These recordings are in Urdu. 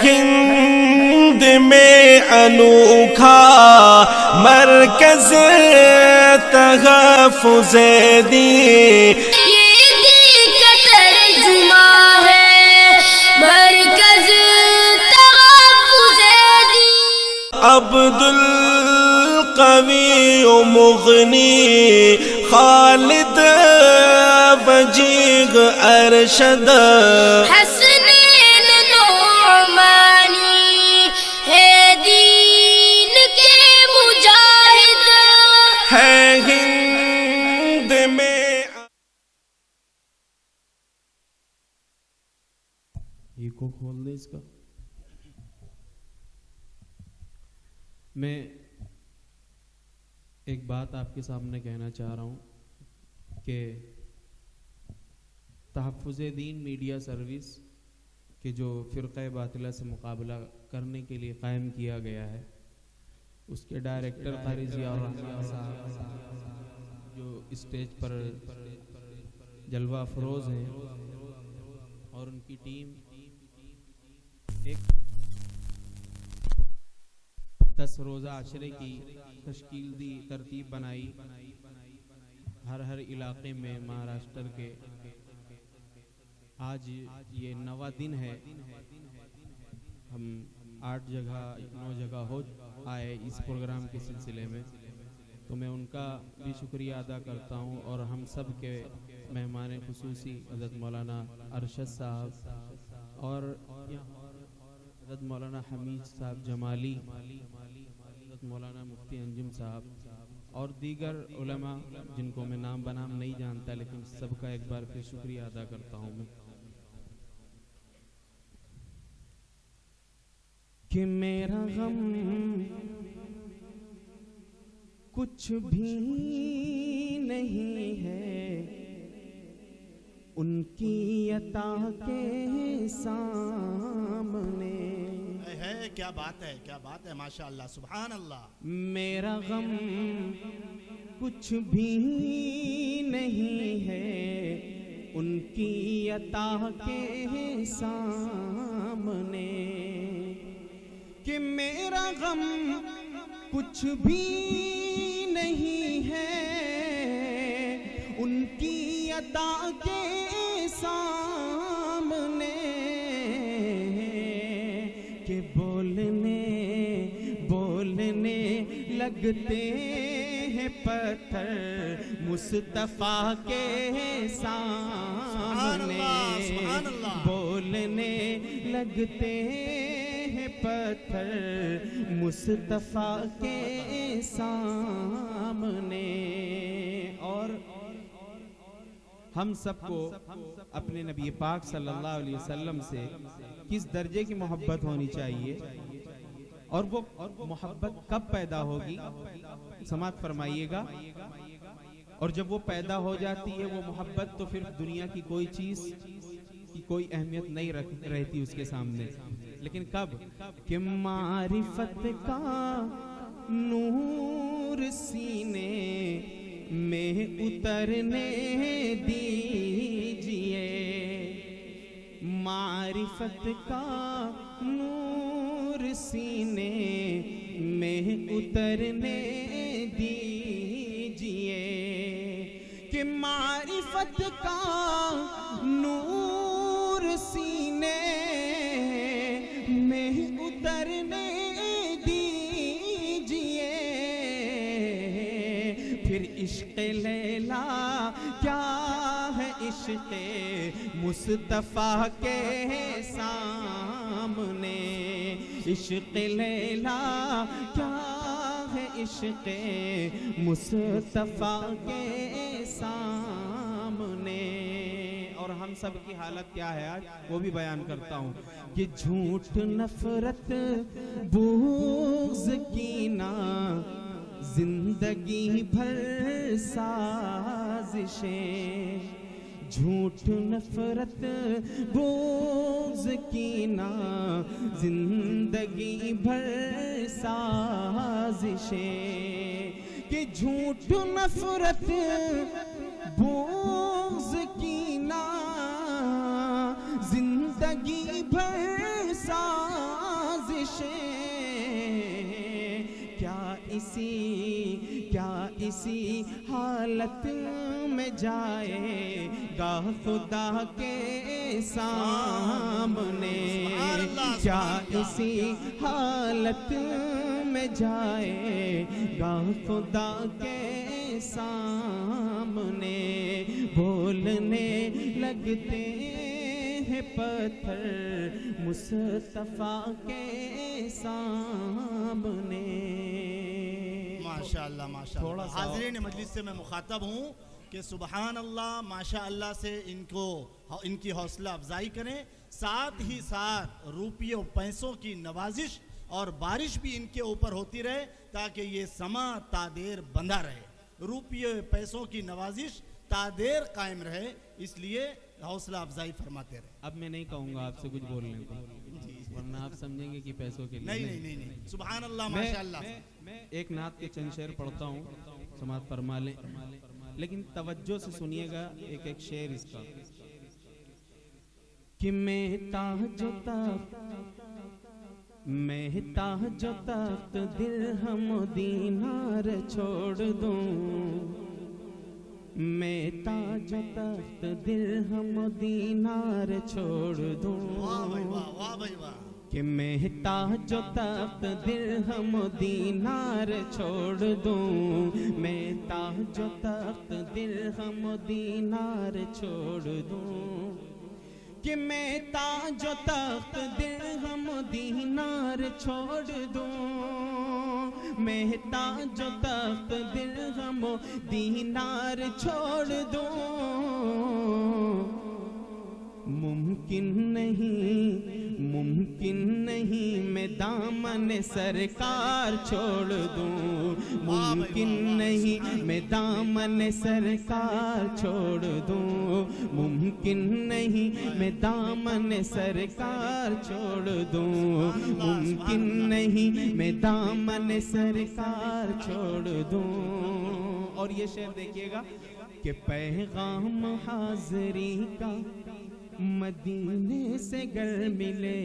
ہند میں انوکھا مرکز تحفظ دین، یہ دین کا ترجمہ ہے مرکز تحفظ دین۔ عبد القوی مغنی خالد وجیغ ارشد، حسنین نعمانی ہے دین کے مجاہد، ہے ہند میں۔ یہ کو کھول دے اس کا۔ میں ایک بات آپ کے سامنے کہنا چاہ رہا ہوں کہ تحفظ دین میڈیا سروس کہ جو فرقہ باطلہ سے مقابلہ کرنے کے لیے قائم کیا گیا ہے، اس کے ڈائریکٹر قاری ضیاء الرحمن صاحب جو اسٹیج پر جلوہ افروز ہیں، اور ان کی ٹیم ایک 10 روزہ عشرے کی تشکیل دی، ترتیب بنائی، ہر علاقے میں مہاراشٹر کے۔ آج یہ 9واں دن ہے، ہم 8 جگہ 9 جگہ ہو آئے اس پروگرام کے سلسلے میں، تو میں ان کا بھی شکریہ ادا کرتا ہوں، اور ہم سب کے مہمان خصوصی حضرت مولانا ارشد صاحب اور حضرت مولانا حمید صاحب جمالی، حضرت مولانا مفتی انجم صاحب اور دیگر علماء جن کو میں نام بنام نہیں جانتا، لیکن سب کا ایک بار پھر شکریہ ادا کرتا ہوں میں۔ کہ میرا غم کچھ بھی نہیں ہے ان کی عطا کے سامنے۔ ہے کیا بات ہے، کیا بات ہے، ماشاءاللہ، سبحان اللہ۔ میرا غم کچھ بھی نہیں ہے ان کی عطا کے سامنے، کہ میرا غم کچھ بھی نہیں ہے ان کی عطا کے سامنے، کہ بولنے لگتے ہیں پتھر مصطفیٰ کے سامنے، بولنے لگتے ہیں پتھر مصطفیٰ کے سامنے۔ اور ہم سب کو اپنے نبی پاک صلی اللہ علیہ وسلم سے کس درجے کی محبت ہونی چاہیے، اور وہ محبت کب پیدا ہوگی، سماعت فرمائیے گا۔ اور جب وہ پیدا ہو جاتی ہے وہ محبت، تو پھر دنیا کی کوئی چیز کی کوئی اہمیت نہیں رہتی اس کے سامنے۔ لیکن کب؟ کہ معرفت کا نور سینے میں اترنے دیجئے، معرفت کا نور سینے میں اترنے دیجئے، کہ معرفت کا نور سینے میں اترنے دیجئے، پھر عشق لیلا کیا ہے عشق مصطفیٰ کے سامنے، عشق لیلا کیا ہے عشق مصطفیٰ کے سامنے۔ اور ہم سب کی حالت کیا ہے آج، وہ بھی بیان کرتا ہوں، کہ جھوٹ نفرت بغض کینہ زندگی بھر سازشیں، جھوٹ نفرت بغض کینہ زندگی بھر سازشیں، کہ جھوٹ نفرت بغض کینہ زندگی بھر سازشیں، اسی حالت میں جائے گا خدا کے سامنے، کیا اسی حالت میں جائے گا خدا کے سامنے، بولنے لگتے ہیں پتھر مصطفیٰ کے سامنے۔ ماشاءاللہ ماشاءاللہ۔ حاضرین مجلس سے میں مخاطب ہوں کہ سبحان اللہ، ماشاءاللہ سے ان کی حوصلہ افزائی کریں، ساتھ ہی ساتھ روپیوں پیسوں کی نوازش اور بارش بھی ان کے اوپر ہوتی رہے تاکہ یہ سما تادیر بندہ رہے، روپیوں پیسوں کی نوازش تادیر قائم رہے، اس لیے حوصلہ افزائی فرماتے رہے۔ اب میں نہیں کہوں گا آپ سے کچھ بولنے کو، ورنہ آپ سمجھیں گے کہ پیسوں کے لیے نہیں، سبحان اللہ ماشاءاللہ۔ میں ایک نعت کے چند شعر پڑھتا ہوں، سماعت فرما لیں، لیکن توجہ سے سنیے گا ایک شعر اس کا کہ میں تاج و تخت درہم و دینار چھوڑ دوں، میں تاج و تخت درہم و دینار چھوڑ دوں، واہ بھائی واہ، واہ بھائی واہ، کہ میں تاج و تخت درہم و دینار چھوڑ دوں، میں تاج و تخت درہم و دینار چھوڑ دوں، کہ میں تاج و تخت درہم و دینار چھوڑ دوں، میں تاج و تخت درہم و دینار چھوڑ دوں، ممکن نہیں میں دامن سرکار چھوڑ دوں، ممکن نہیں میں دامن سرکار چھوڑ دوں، ممکن نہیں میں دامن سرکار چھوڑ دوں، ممکن نہیں میں دامن سرکار چھوڑ دوں۔ اور یہ شعر دیکھیے گا کہ پیغام حاضری کا مدینے سے گر ملے،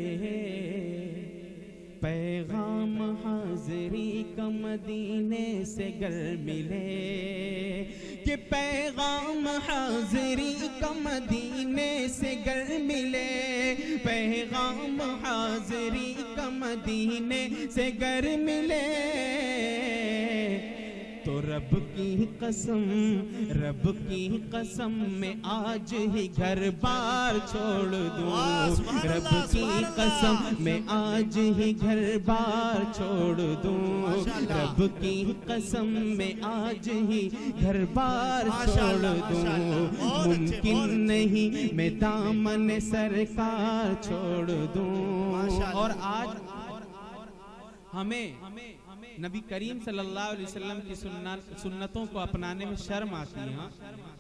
پیغام حاضری کا مدینے سے گر ملے، کہ پیغام حاضری کا مدینے سے گر ملے، پیغام حاضری کا مدینے سے گر ملے، تو رب کی قسم میں آج ہی گھر بار چھوڑ دوں، رب کی قسم میں آج ہی گھر بار چھوڑ دوں، رب کی قسم میں آج ہی گھر بار چھوڑ دوں، ممکن نہیں میں دامن سرکار چھوڑ دوں۔ اور آج ہمیں نبی کریم صلی اللہ علیہ وسلم کی سنتوں کو اپنانے میں شرم آتی ہے،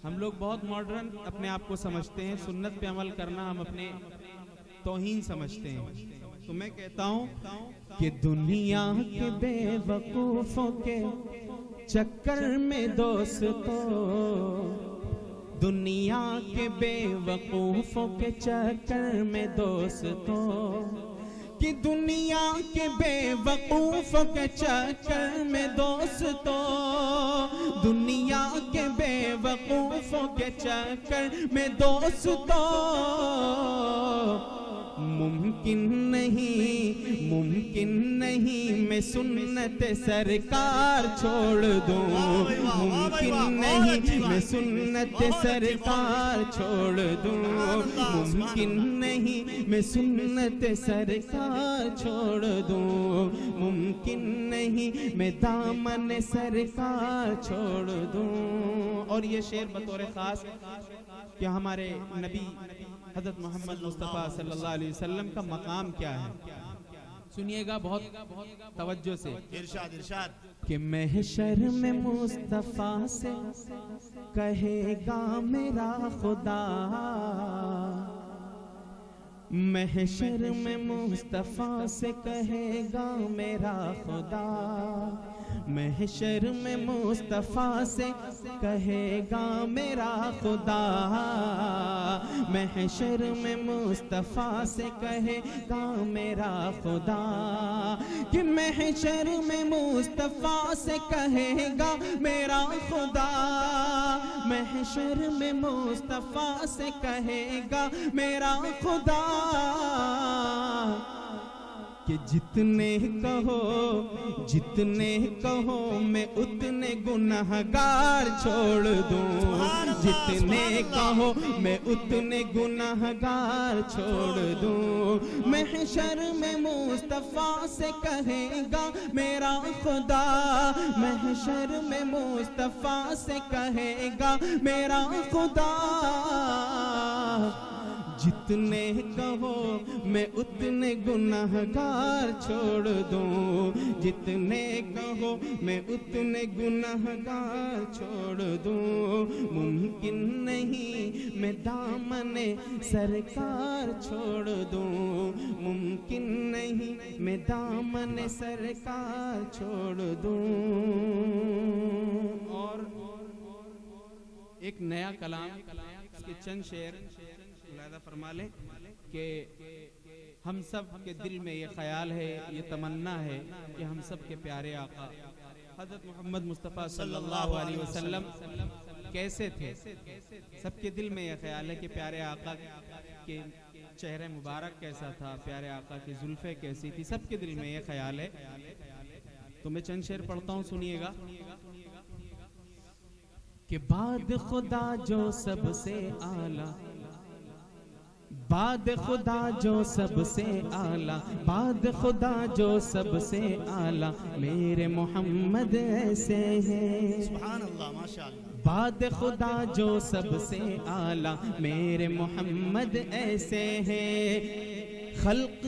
ہم لوگ بہت ماڈرن اپنے آپ کو سمجھتے ہیں، سنت پہ عمل کرنا ہم اپنے توہین سمجھتے ہیں۔ تو میں کہتا ہوں کہ دنیا کے بے وقوفوں کے چکر میں دوستو، دنیا کے بے وقوفوں کے چکر میں دوستو، کہ دنیا کے بے وقوفوں کے چکر میں دوستو، دنیا کے بے وقوفوں کے چکر میں دوستو، ممکن نہیں میں سنت سرکار چھوڑ دوں، ممکن نہیں میں سنت سرکار چھوڑ دوں، ممکن نہیں میں سنت سرکار چھوڑ دوں، ممکن نہیں میں دامن سرکار چھوڑ دوں۔ اور یہ شعر بطور خاص کہ ہمارے نبی حضرت محمد مصطفیٰ صلی اللہ علیہ وسلم کا مقام کیا ہے، سنیے گا بہت توجہ سے۔ ارشاد ارشاد کہ محشر میں مصطفیٰ سے کہے گا میرا خدا، محشر میں مصطفیٰ سے کہے گا میرا خدا، محشر میں مصطفیٰ سے کہے گا میرا خدا، محشر میں مصطفیٰ سے کہے گا میرا خدا، کہ محشر میں مصطفیٰ سے کہے گا میرا خدا، محشر میں مصطفیٰ سے کہے گا میرا خدا، کہ جتنے کہو میں اتنے گناہگار چھوڑ دوں، جتنے کہو میں اتنے گناہگار چھوڑ دوں، محشر میں مصطفیٰ سے کہے گا میرا خدا، محشر میں مصطفیٰ سے کہے گا میرا خدا، جتنے کہو میں اتنے گناہگار چھوڑ دوں، جتنے کہو میں اتنے گناہگار چھوڑ دوں، ممکن نہیں میں دامن سرکار چھوڑ دوں، ممکن نہیں میں دامن سرکار چھوڑ دوں۔ اور ایک نیا کلام، اس کے چند شعر ملاحظہ فرما لیں کہ ہم سب کے دل میں یہ خیال ہے، یہ تمنا ہے کہ ہم سب کے پیارے آقا حضرت محمد مصطفیٰ صلی اللہ علیہ وسلم کیسے تھے۔ سب کے دل میں یہ خیال ہے کہ پیارے آقا کے چہرہ مبارک کیسا تھا، پیارے آقا کی زلفیں کیسی تھی، سب کے دل میں یہ خیال ہے۔ تو میں چند شعر پڑھتا ہوں، سنیے گا کہ بعد خدا جو سب سے اعلیٰ، بعد خدا جو سب سے اعلیٰ، بعد خدا جو سب سے اعلیٰ میرے محمد ایسے ہیں، سبحان اللہ، ماشاءاللہ، بعد خدا جو سب سے اعلیٰ میرے محمد ایسے ہیں، خلق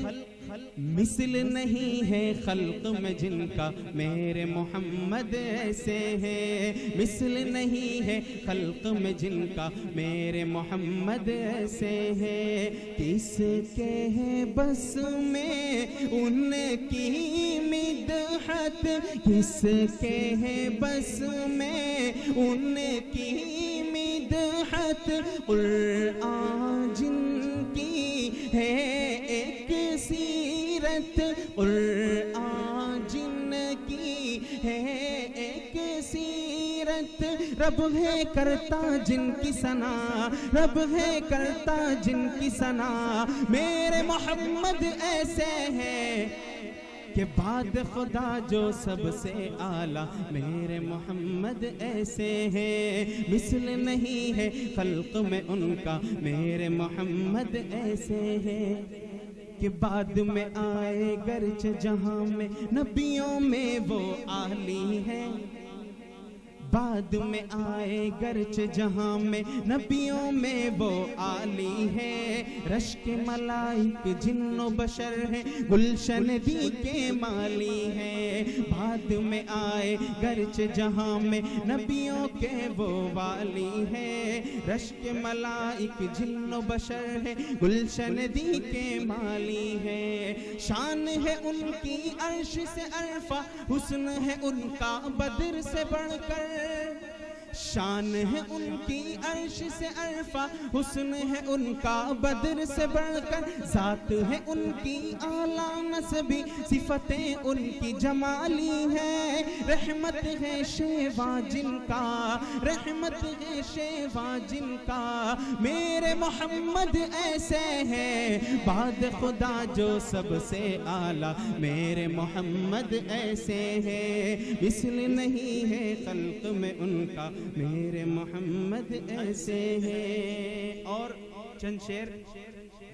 مثل نہیں ہے خلق میں جن کا میرے محمد ایسے ہیں، مثل نہیں ہے خلق میں جن کا میرے محمد ایسے ہیں، کس کے ہے بس میں ان کی مدحت، کس کے ہے بس میں ان کی مدحت، قرآن جن کی ہے ایک سیرت، قرآن جن کی ہے ایک سیرت، رب ہے کرتا جن کی ثنا، رب ہے کرتا جن کی ثنا، میرے محمد ایسے ہیں کہ بعد خدا جو سب سے اعلیٰ میرے محمد ایسے ہیں، مثل نہیں ہے خلق میں ان کا میرے محمد ایسے ہیں، کہ بعد میں آئے گرچہ جہاں میں نبیوں میں وہ عالی ہے، بعد میں آئے گرچہ جہاں میں نبیوں میں وہ عالی ہے، رشک ملائک جن و بشر ہیں گلشن دی کے مالی ہے، بعد میں آئے گرچہ جہاں میں نبیوں کے وہ والی ہے، رشک ملائک جن و بشر ہیں گلشن دی کے مالی ہے، شان ہے ان کی عرش سے عرفہ، حسن ہے ان کا بدر سے بڑھ کر، شان ہے ان کی عرش سے عرفہ، حسن ہے ان کا بدر سے بڑھ کر، ذات ہے ان کی اعلیٰ نسبی، صفتیں ان کی جمالی ہے، رحمت ہے شیوا جن کا، رحمت ہے شیوا جن کا، میرے محمد ایسے ہیں، بعد خدا جو سب سے اعلیٰ میرے محمد ایسے ہیں، مثل نہیں ہے خلق میں ان کا میرے محمد ایسے ہیں۔ اور چند شعر،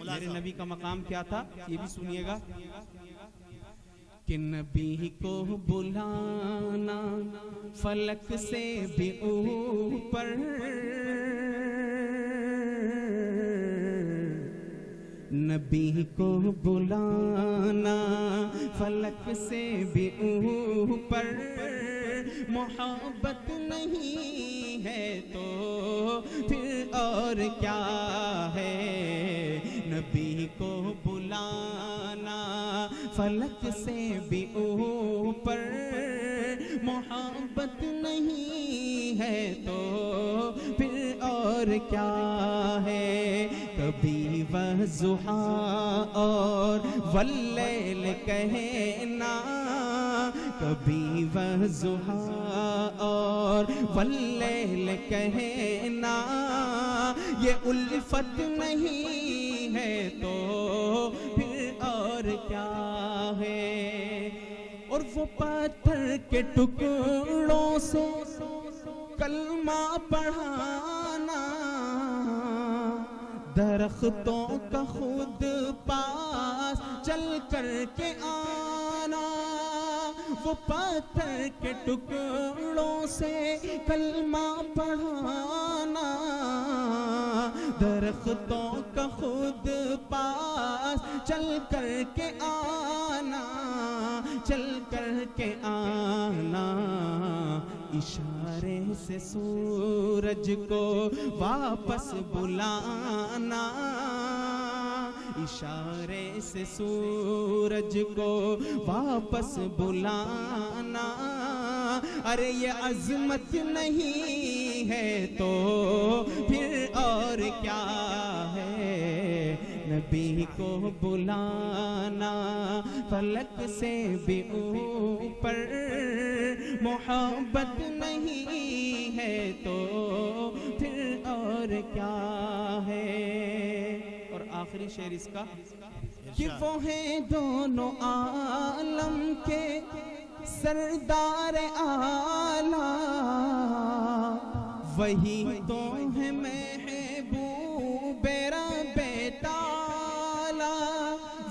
میرے نبی کا مقام کیا تھا یہ بھی سنیے گا، کہ نبی کو بلانا فلک سے بھی اوپر، نبی کو بلانا فلک سے بھی اوپر، محبت نہیں ہے تو پھر اور کیا ہے، نبی کو بلانا فلک سے بھی اوپر محبت نہیں ہے تو پھر اور کیا ہے کبھی والضحیٰ اور واللیل کہنا کبھی والضحیٰ اور واللیل کہنا یہ الفت نہیں ہے تو پھر اور کیا ہے اور وہ پتھر کے ٹکڑوں سے کلمہ پڑھانا درختوں کا خود پاس چل کر کے آنا وہ پتھر کے ٹکڑوں سے کلمہ پڑھانا درختوں کا خود پاس چل کر کے آنا چل کر کے آنا اشارے سے سورج کو واپس بلانا اشارے سے سورج کو واپس بلانا ارے یہ عظمت نہیں ہے تو پھر اور کیا ہے نبی کو بلانا فلک سے بھی اوپر محبت نہیں ہے تو پھر اور کیا ہے اور آخری شعر اس کا کہ وہ ہیں دونوں عالم کے سردار اعلیٰ وہی تو ہے محبوب رب تعالیٰ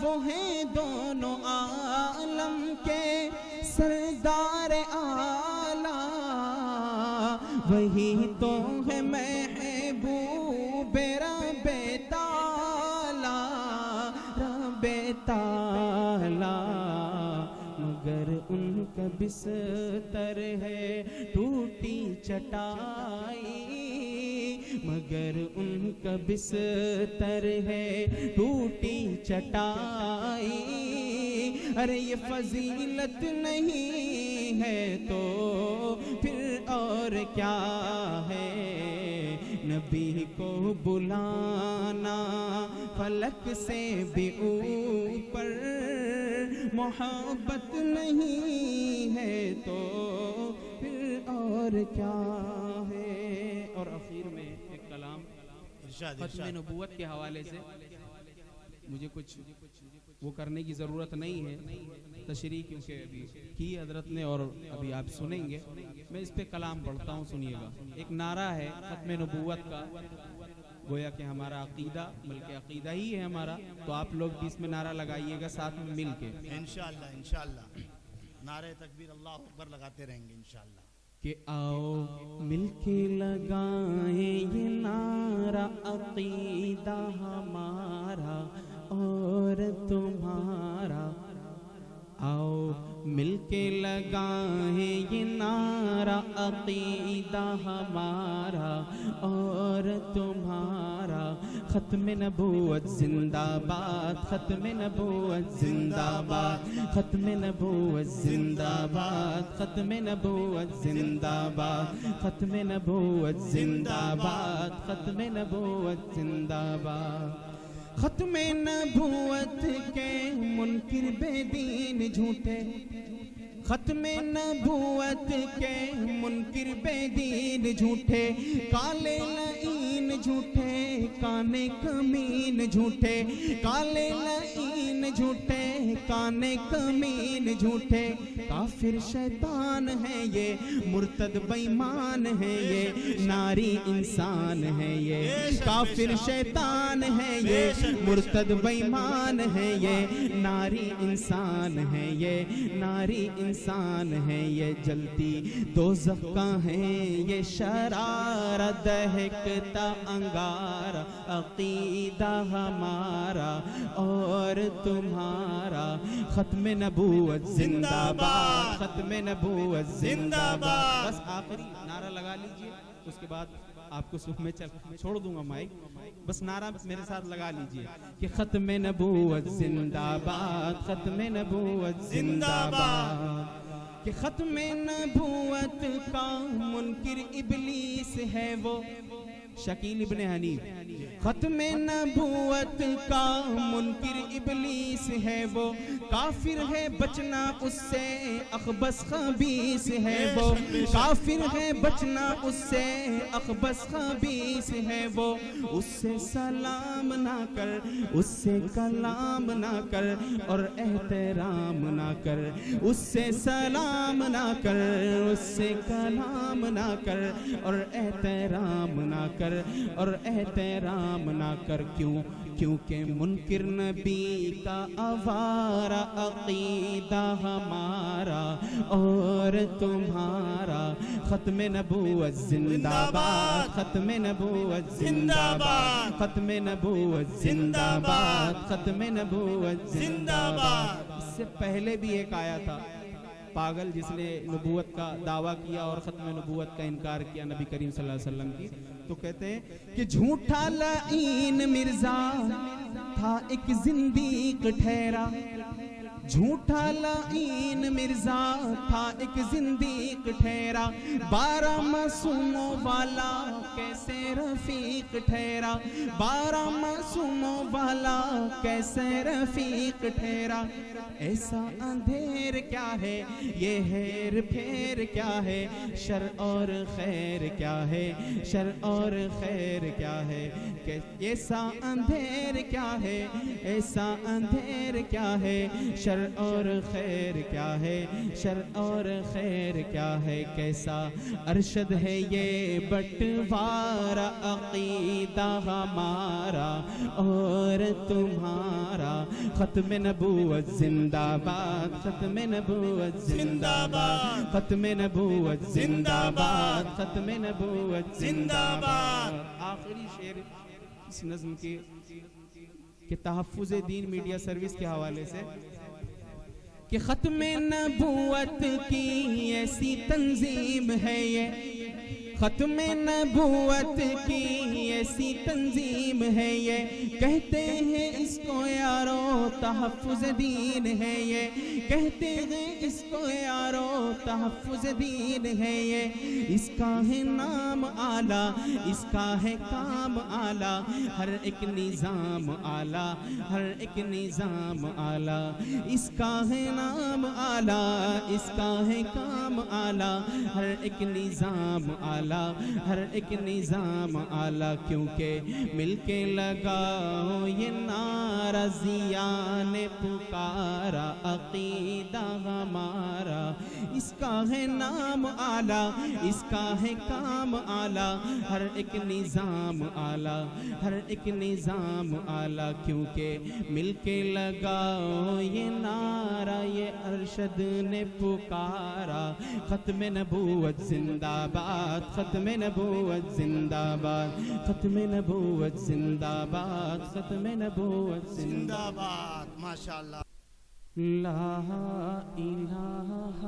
وہ ہیں دونوں عالم کے سردار اعلیٰ وہی تو ہے محبوب رب تعالیٰ مگر ان کا بستر ہے ٹوٹی چٹائی مگر ان کا بستر ہے ٹوٹی چٹائی ارے یہ فضیلت نہیں ہے تو پھر اور کیا ہے نبی کو بلانا فلک سے بھی اوپر محبت نہیں ہے تو پھر اور کیا ہے اور اخیر میں ایک کلام ختم نبوت کے حوالے سے مجھے کچھ وہ کرنے کی ضرورت نہیں ہے تشریح کیونکہ ابھی کی حضرت نے اور ابھی آپ سنیں گے میں اس پہ کلام پڑھتا ہوں سنیے گا ایک نعرہ ہے ختم نبوت کا گویا کہ ہمارا عقیدہ بلکہ عقیدہ ہی ہے ہمارا تو آپ لوگ بھی اس میں نعرہ لگائیے گا ساتھ میں مل کے انشاءاللہ نعرہ تکبیر اللہ اکبر لگاتے رہیں گے انشاءاللہ کہ آؤ مل کے لگائیں یہ نعرہ عقیدہ ہمارا اور تمہارا آؤ مل کے لگائیں یہ نعرہ عقیدہ ہمارا اور تمہارا ختم نبوت زندہ باد ختم نبوت زندہ باد ختم نبوت زندہ باد ختم نبوت زندہ باد ختم نبوت زندہ باد ختم نبوت زندہ باد ختم نبوت کے منکر بے دین جھوٹے ختم نبوت کے منکر بے دین جھوٹے کالے لعین جھوٹے کانے کمین جھوٹے کالے لعین جھوٹے کانے کمین جھوٹے کافر شیطان ہے یہ مرتد بیمان ہے یہ ناری انسان ہے یہ کافر شیطان ہے یہ مرتد بیمان ہے یہ ناری انسان ہے یہ ناری انسان ہے یہ جلتی دوزخ کا ہے یہ شرارہ دہکتا انگارہ عقیدہ ہمارا اور تمہارا ختم نبوت زندہ باد ختم نبوت زندہ باد بس آخری نعرہ لگا لیجئے اس کے بعد آپ کو صبح میں چھوڑ دوں گا مائک، بس نعرہ میرے ساتھ لگا لیجئے کہ ختم نبوت زندہ باد، ختم نبوت زندہ باد، کہ ختم نبوت کا منکر ابلیس ہے وہ شکیل ابن حنیف، ختم نبوت کا منکر ابلیس ہے وہ، کافر ہے بچنا اس سے اخبث خبیث ہے وہ، کافر ہے بچنا اس سے اخبث خبیث ہے وہ، اس سے سلام نہ کر، اس سے کلام نہ کر اور احترام نہ کر، اس سے سلام نہ کر، اس سے کلام نہ کر اور احترام نہ کر اور احترام نہ کر، کیونکہ منکر نبی کا آوارہ عقیدہ ہمارا اور تمہارا، ختم نبوت زندہ باد، ختم نبوت زندہ باد، ختم نبوت زندہ باد، ختم نبوت زندہ باد۔ اس سے پہلے بھی ایک آیا تھا، پاگل جس نے نبوت کا دعویٰ کیا اور ختم نبوت کا انکار کیا نبی کریم صلی اللہ علیہ وسلم کی، تو کہتے ہیں کہ جھوٹا لعین مرزا تھا ایک زندیق ٹھہرا، جھوٹا لعین مرزا تھا ایک زندیق ٹھہرا، 12 معصوموں والا کیسے رفیق ٹھہرا، 12 معصوموں والا کیسے رفیق ٹھہرا، ایسا اندھیر کیا ہے یہ ہیر پھیر کیا ہے، شر اور خیر کیا ہے، شر اور خیر کیا ہے، کہ ایسا اندھیر کیا ہے، ایسا اندھیر کیا ہے، شر اور خیر کیا ہے، شر اور خیر کیا ہے، کیسا ارشد ہے یہ بٹوارہ عقیدہ ہمارا اور تمہارا، ختم نبوت زندہ باد، ختم نبوت زندہ باد، ختم نبوت زندہ باد، ختم نبوت زندہ باد۔ آخری شعر اس نظم کے کہ تحفظ دین میڈیا سروس کے حوالے سے، کہ ختم نبوت کی ایسی تنظیم ہے یہ، ختم نبوت کی ایسی تنظیم ہے یہ، کہتے ہیں اس کو یارو تحفظ دین ہے یہ، کہتے ہیں اس کو یارو تحفظ دین ہے یہ، اس کا ہے نام اعلیٰ، اس کا ہے کام اعلیٰ، ہر ایک نظام اعلیٰ، ہر ایک نظام اعلیٰ، اس کا ہے نام اعلیٰ، اس کا ہے کام اعلیٰ، ہر ایک نظام اعلیٰ، ہر ایک نظام اعلیٰ، کیونکہ مل کے لگاؤ یہ نعرہ ضیاء نے پکارا، عقیدہ ہمارا، اس کا ہے نام اعلیٰ، اس کا ہے کام اعلیٰ، ہر ایک نظام اعلیٰ، ہر ایک نظام اعلیٰ، کیونکہ مل کے لگاؤ یہ نعرہ یہ ارشد نے پکارا، ختم نبوت زندہ باد، ختم نبوت زندہ باد، ختم نبوت زندہ باد، ختم نبوت زندہ باد۔ ماشاءاللہ۔ لا الہ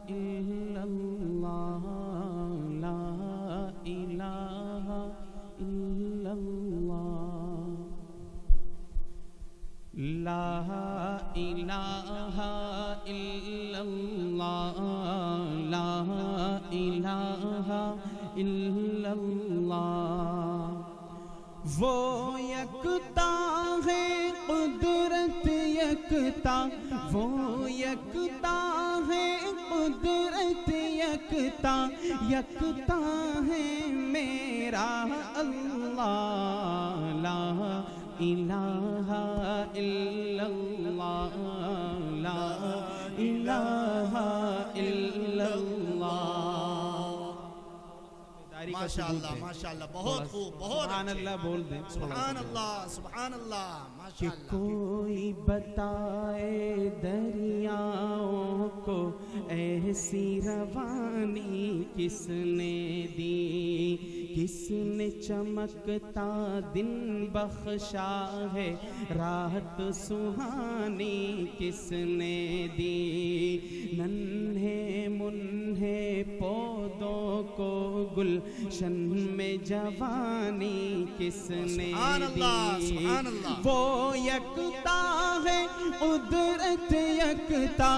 الا اللہ، لا الہ الا اللہ، لا الہ الا اللہ، لا الہ الا اللہ، وہ یکتا ہے قدرت یکتا، وہ یکتا ہے قدرت یکتا، یکتا ہے میرا اللہ، لا الہ الا اللہ، لا الہ الا اللہ۔ ماشاءاللہ ماشاءاللہ، بہت خوب، بہت سبحان اللہ بول دیں، سبحان اللہ سبحان اللہ، کہ ماشاءاللہ۔ کوئی بتائے دریاؤں کو ایسی روانی کس نے دی، کس نے چمکتا دن بخشا ہے، رات سہانی کس نے دی، ننھے منھے پودوں کو گلشن میں جوانی کس نے سبحان اللہ، دی؟ سبحان اللہ۔ وہ یکتا ہے قدرت یکتا،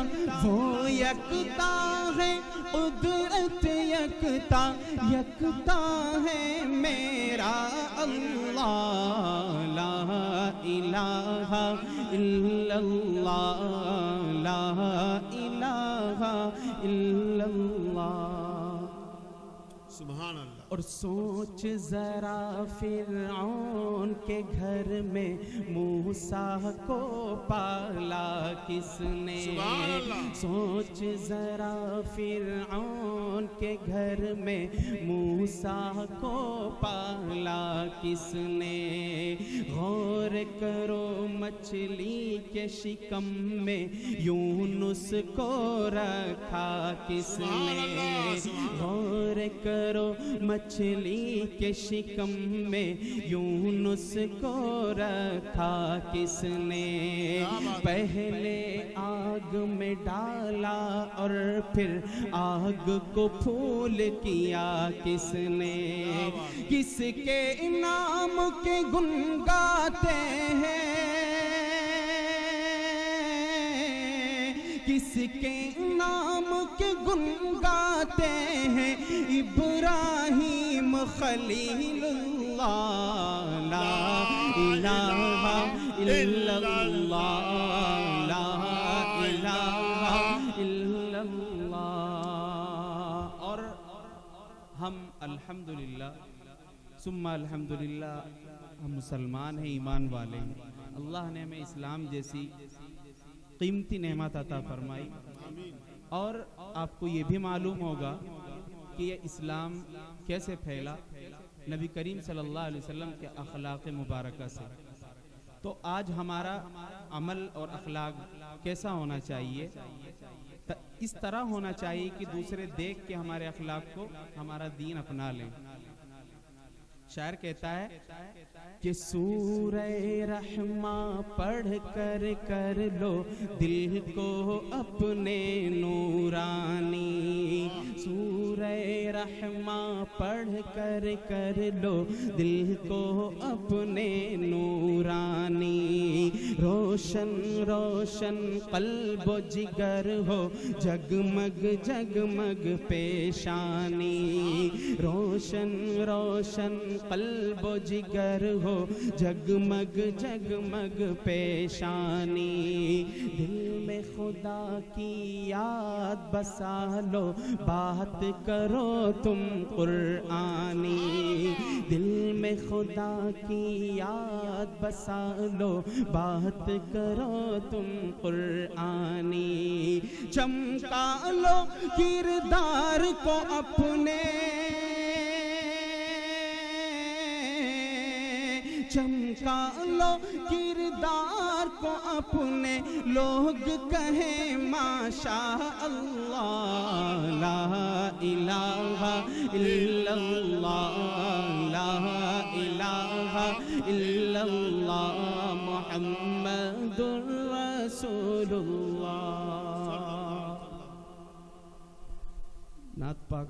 وہ یکتا ہے قدرت یکتا، یکتا ہے میرا اللہ، لا الہ الا اللہ، لا الہ الا اللہ۔ سبحان اللہ۔ اور سوچ ذرا فرعون کے گھر میں موسیٰ کو پالا کس نے؟ سبحان اللہ۔ سوچ ذرا فرعون کے گھر میں موسیٰ کو پالا کس نے؟ غور کرو مچھلی کے شکم میں یونس کو رکھا کس نے؟ غور کرو مچھلی کے شکم میں یونس کو رکھا کس نے؟ پہلے آگ میں ڈالا اور پھر آگ کو پھول کیا کس نے؟ کس کے نام کے گن گاتے ہیں، کس کے نام کے گن گاتے ہیں؟ ابراہیم خلیل اللہ، لا الہ الا اللہ، لا الہ الا اللہ۔ اور ہم الحمدللہ ثم الحمدللہ ہم مسلمان ہیں، ایمان والے ہیں۔ اللہ نے ہمیں اسلام جیسی قیمتی نعمت عطا فرمائی، اور آپ کو یہ بھی معلوم ہوگا کہ یہ اسلام کیسے پھیلا؟ نبی کریم صلی اللہ علیہ وسلم کے اخلاق مبارکہ سے۔ تو آج ہمارا عمل اور اخلاق کیسا ہونا چاہیے؟ اس طرح ہونا چاہیے کہ دوسرے دیکھ کے ہمارے اخلاق کو، ہمارا دین اپنا لیں۔ شاعر کہتا ہے کہ سورہ رحمہ پڑھ کر کر لو دل کو اپنے نورانی، سورہ رحمہ پڑھ کر کر لو دل کو اپنے نورانی، روشن روشن قلب و جگر ہو جگمگ جگمگ پیشانی، روشن روشن قلب و جگر ہو جگمگ جگمگ پیشانی، دل میں خدا کی یاد بسا لو بات کرو تم قرآنی، دل میں خدا کی یاد بسا لو بات کرو تم قرآنی، چمکا لو کردار کو اپنے، چمکا لو کردار کو اپنے، لوگ کہیں ماشاء اللہ، لا الہ الا اللہ، لا الہ الا اللہ، محمد رسول اللہ۔ نعت پاک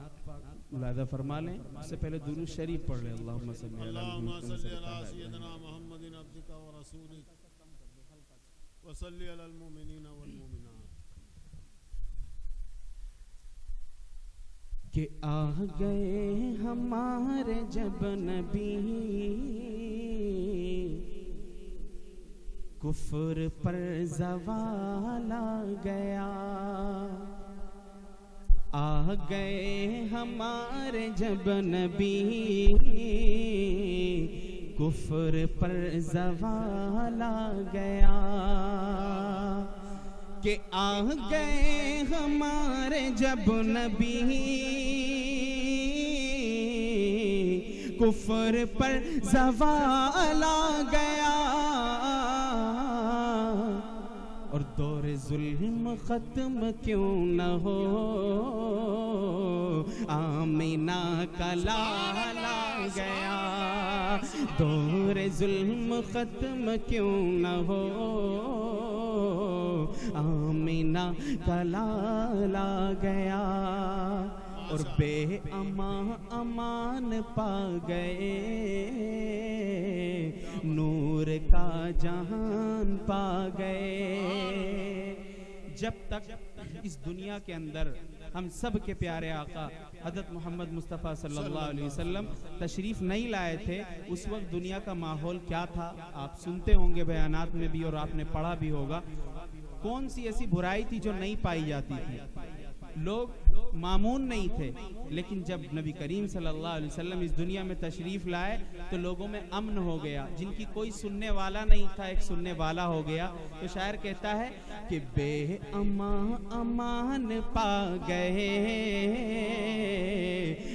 ملاحظہ فرما لیں، اس سے پہلے درود شریف پڑھ لیں۔ اللہم صلی علی سیدنا محمد عبدک و رسولک وصلی علی المؤمنین والمؤمنات۔ کہ آ گئے ہمارے جب نبی، کفر پر زوال آ گیا، آ گئے ہمارے جب نبی، کفر پر زوال آ گیا، کہ آ گئے ہمارے جب نبی، کفر پر زوال آ گیا، اور دور ظلم ختم کیوں نہ ہو، آمینہ کا لال آ گیا، دور ظلم ختم کیوں نہ ہو، آمینہ کا لال آ گیا، اور بے امان پا گئے نور کا جہان پا گئے. جب تک اس دنیا کے اندر ہم سب کے پیارے آقا حضرت محمد مصطفیٰ صلی اللہ علیہ وسلم تشریف نہیں لائے تھے، اس وقت دنیا کا ماحول کیا تھا آپ سنتے ہوں گے بیانات میں بھی اور آپ نے پڑھا بھی ہوگا. کون سی ایسی برائی تھی جو نہیں پائی جاتی تھی؟ لوگ معمون نہیں تھے، لیکن جب نبی کریم صلی اللہ علیہ وسلم اس دنیا میں تشریف لائے تو لوگوں میں امن ہو گیا. جن کی کوئی سننے والا نہیں تھا ایک سننے والا ہو گیا. تو شاعر کہتا ہے کہ بے امان پا گئے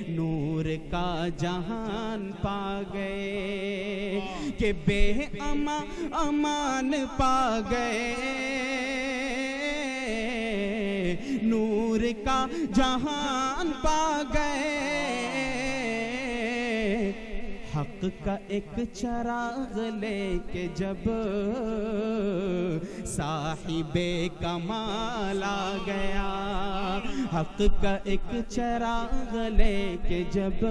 نور کا جہان پا گئے، کہ بے امان پا گئے نور کا جہان پا گئے. حق کا ایک چراغ لے کے جب صاحب کمال آ گیا، حق کا ایک چراغ لے کے جب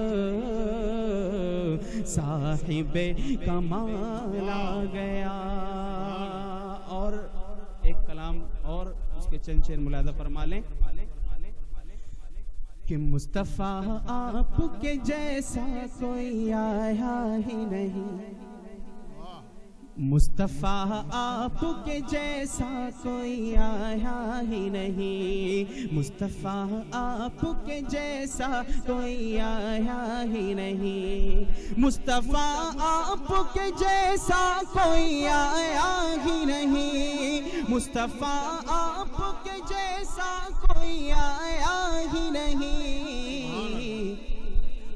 صاحب کمال آ گیا. اور ایک کلام اور اس کے چند شعر ملاحظہ فرما لیں کہ مصطفیٰ آپ کے جیسا کوئی آیا ہی نہیں، مصطفیٰ آپ کے جیسا کوئی آیا ہی نہیں، مصطفیٰ آپ کے جیسا کوئی آیا ہی نہیں، مصطفیٰ آپ کے جیسا کوئی آیا ہی نہیں، مصطفیٰ آپ کے جیسا کوئی آیا ہی نہیں.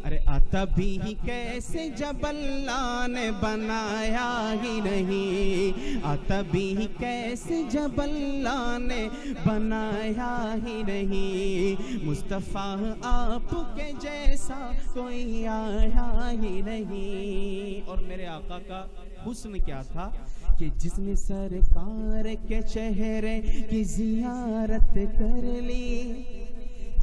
ارے آتا بھی کیسے جب اللہ نے بنایا ہی نہیں، آتا بھی کیسے جب اللہ نے بنایا ہی نہیں، مصطفیٰ آپ کے جیسا کوئی آیا ہی نہیں. اور میرے آقا کا حسن کیا تھا کہ جس نے سرکار کے چہرے کی زیارت کر لی،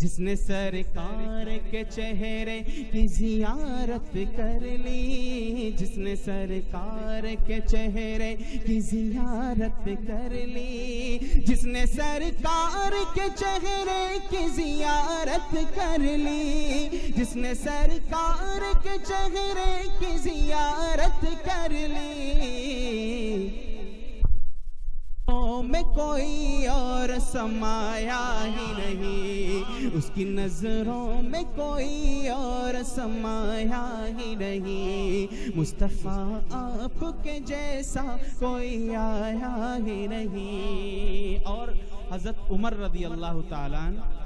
جس نے سرکار کے چہرے کی زیارت کر لی، جس نے سرکار کے چہرے کی زیارت کر لی، جس نے سرکار کے چہرے کی زیارت کر لی، جس نے سرکار کے چہرے کی زیارت کر لی، میں کوئی اور سمایا ہی نہیں، اس کی نظروں میں کوئی اور سمایا ہی نہیں، مصطفیٰ آپ کے جیسا کوئی آیا ہی نہیں. اور حضرت عمر رضی اللہ تعالیٰ عنہ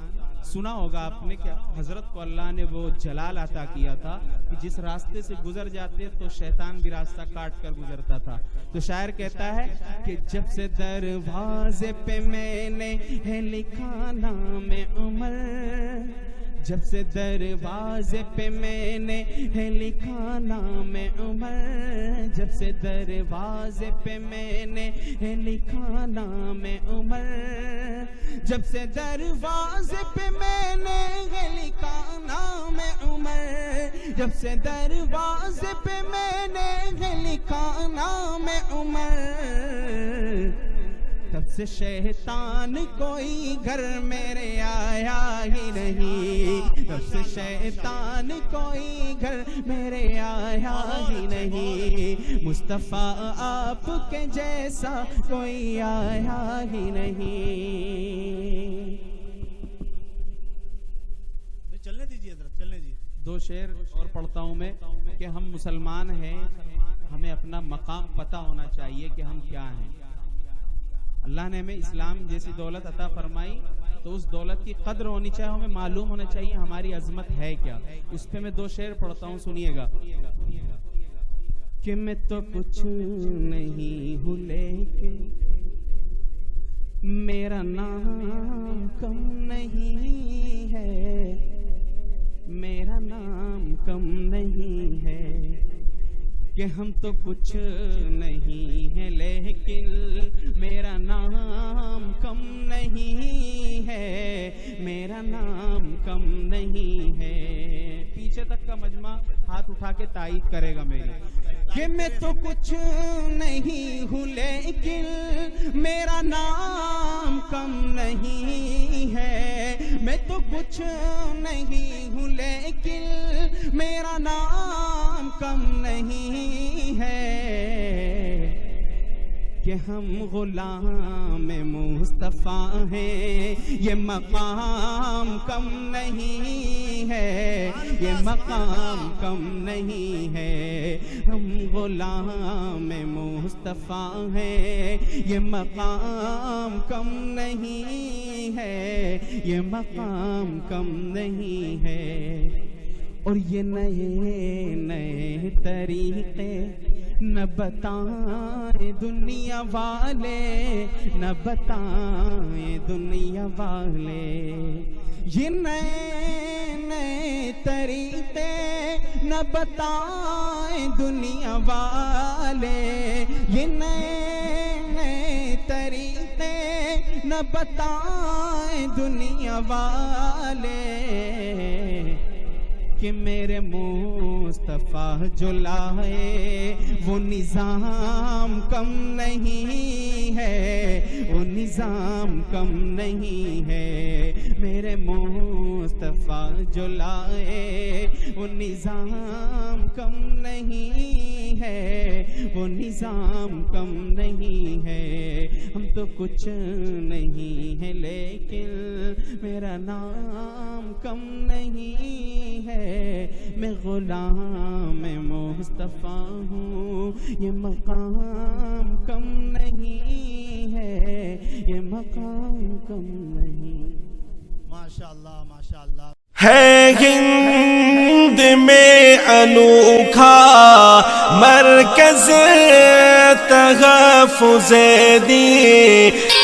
سنا ہوگا آپ نے کہ حضرت کو اللہ نے وہ جلال عطا کیا تھا کہ جس راستے سے گزر جاتے تو شیطان بھی راستہ کاٹ کر گزرتا تھا. تو شاعر کہتا ہے کہ جب سے دروازے پہ میں نے ہے لکھا نام عمر، جب سے دروازے پہ میں نے ہے لکھا نام عمر، جب سے دروازے پہ میں نے ہے لکھا نام عمر، جب سے دروازے پہ میں نے ہے لکھا نام عمر، جب سے دروازے پہ میں نے ہے لکھا نام عمر، تب سے شیطان کوئی گھر میرے آیا ہی نہیں، تب سے شیطان کوئی گھر میرے آیا ہی نہیں، مصطفیٰ آپ کے جیسا کوئی آیا ہی نہیں. چلنے دیجیے حضرت، چلنے دیجیے. دو شعر اور پڑھتا ہوں میں کہ ہم مسلمان ہیں، ہمیں اپنا مقام پتہ ہونا چاہیے کہ ہم کیا ہیں. اللہ نے ہمیں اسلام جیسی دولت عطا فرمائی تو اس دولت کی قدر ہونی چاہیے، ہمیں معلوم ہونا چاہیے ہماری عظمت ہے کیا. اس پہ میں دو شعر پڑھتا ہوں، سنیے گا کہ میں تو کچھ نہیں ہوں لیکن میرا نام کم نہیں ہے، میرا نام کم نہیں ہے، کہ ہم تو کچھ نہیں ہیں لیکن میرا نام کم نہیں ہے، میرا میرا نام کم نہیں ہے. پیچھے تک کا مجمع ہاتھ اٹھا کے تائید کرے گا میری کہ میں تو کچھ نہیں ہوں لیکن میرا نام کم نہیں ہے. میں تو کچھ نہیں ہوں لیکن میرا نام کم نہیں ہے. کہ ہم غلام مصطفیٰ ہیں یہ مقام کم نہیں ہے. یہ مقام کم نہیں ہے. ہم غلام مصطفیٰ ہیں یہ مقام کم نہیں ہے. یہ مقام کم نہیں ہے. اور یہ نئے نئے طریقے نہ بتائیں دنیا والے، نہ بتائیں دنیا والے. یہ نئے نئے طریقے نہ بتائیں دنیا والے. یہ نئے نئے طریقے نہ بتائیں دنیا والے. کہ میرے مصطفیٰ جو لائے وہ نظام کم نہیں ہے. وہ نظام کم نہیں ہے. میرے مصطفیٰ جو لائے وہ نظام کم نہیں ہے. وہ نظام کم نہیں ہے. ہم تو کچھ نہیں ہے لیکن میرا نام کم نہیں ہے. میں غلام مصطفیٰ ہوں یہ مقام کم نہیں ہے. یہ مقام کم نہیں. ماشاءاللہ ماشاءاللہ. ہے ہند میں انوکھا مرکز تحفظ دین.